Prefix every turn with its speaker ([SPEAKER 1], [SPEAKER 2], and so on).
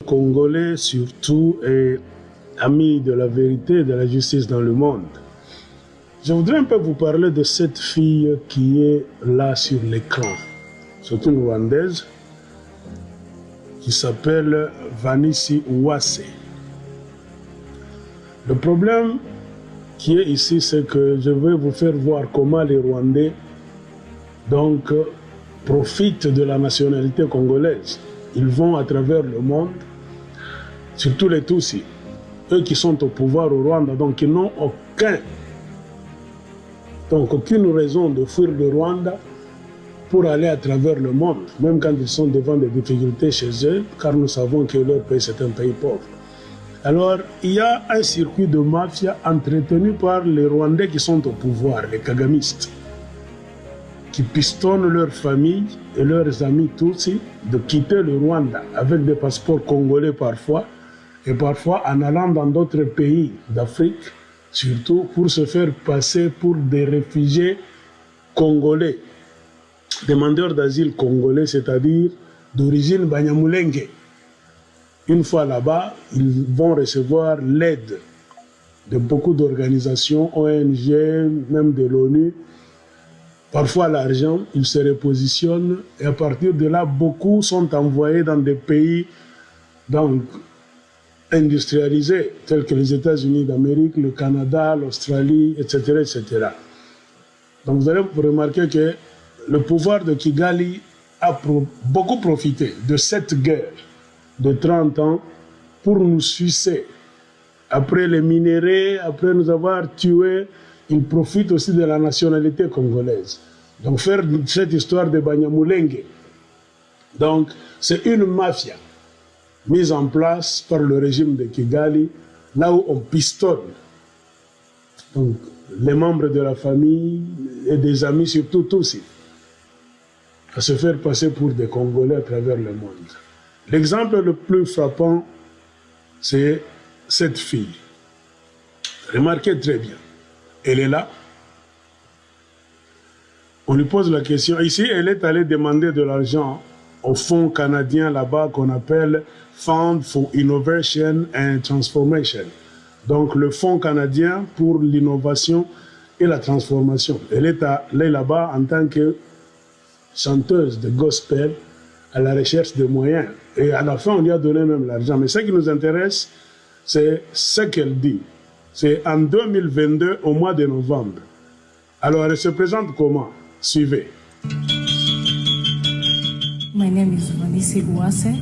[SPEAKER 1] Congolais surtout et amis de la vérité et de la justice dans le monde. Je voudrais un peu vous parler de cette fille qui est là sur l'écran. C'est une Rwandaise qui s'appelle Vanessa Uwase. Le problème qui est ici, c'est que je vais vous faire voir comment les Rwandais donc profitent de la nationalité congolaise. Ils vont à travers le monde, surtout les Tutsis, eux qui sont au pouvoir au Rwanda, donc ils n'ont aucune raison de fuir le Rwanda pour aller à travers le monde, même quand ils sont devant des difficultés chez eux, car nous savons que leur pays c'est un pays pauvre. Alors, il y a un circuit de mafia entretenu par les Rwandais qui sont au pouvoir, les Kagamistes, qui pistonnent leurs familles et leurs amis Tutsis de quitter le Rwanda avec des passeports congolais parfois, et parfois en allant dans d'autres pays d'Afrique, surtout pour se faire passer pour des réfugiés congolais, demandeurs d'asile congolais, c'est-à-dire d'origine Banyamulenge. Une fois là-bas, ils vont recevoir l'aide de beaucoup d'organisations, ONG, même de l'ONU, parfois l'argent, ils se repositionnent et à partir de là, beaucoup sont envoyés dans des pays donc, industrialisés, tels que les États-Unis d'Amérique, le Canada, l'Australie, etc., etc. Donc vous allez remarquer que le pouvoir de Kigali a beaucoup profité de cette guerre de 30 ans pour nous sucer. Après les minéraux, après nous avoir tués, ils profitent aussi de la nationalité congolaise. Donc faire cette histoire de Banyamulenge. Donc c'est une mafia mise en place par le régime de Kigali, là où on pistonne donc, les membres de la famille et des amis, surtout tous, à se faire passer pour des Congolais à travers le monde. L'exemple le plus frappant, c'est cette fille. Remarquez très bien. Elle est là. On lui pose la question. Ici, elle est allée demander de l'argent au fonds canadien là-bas qu'on appelle Fund for Innovation and Transformation. Donc, le fonds canadien pour l'innovation et la transformation. Elle est allée là-bas en tant que chanteuse de gospel à la recherche de moyens. Et à la fin, on lui a donné même l'argent. Mais ce qui nous intéresse, c'est ce qu'elle dit. C'est en 2022, au mois de novembre. Alors, elle se présente comment? Suivez.
[SPEAKER 2] My name is Vanessa Uwase.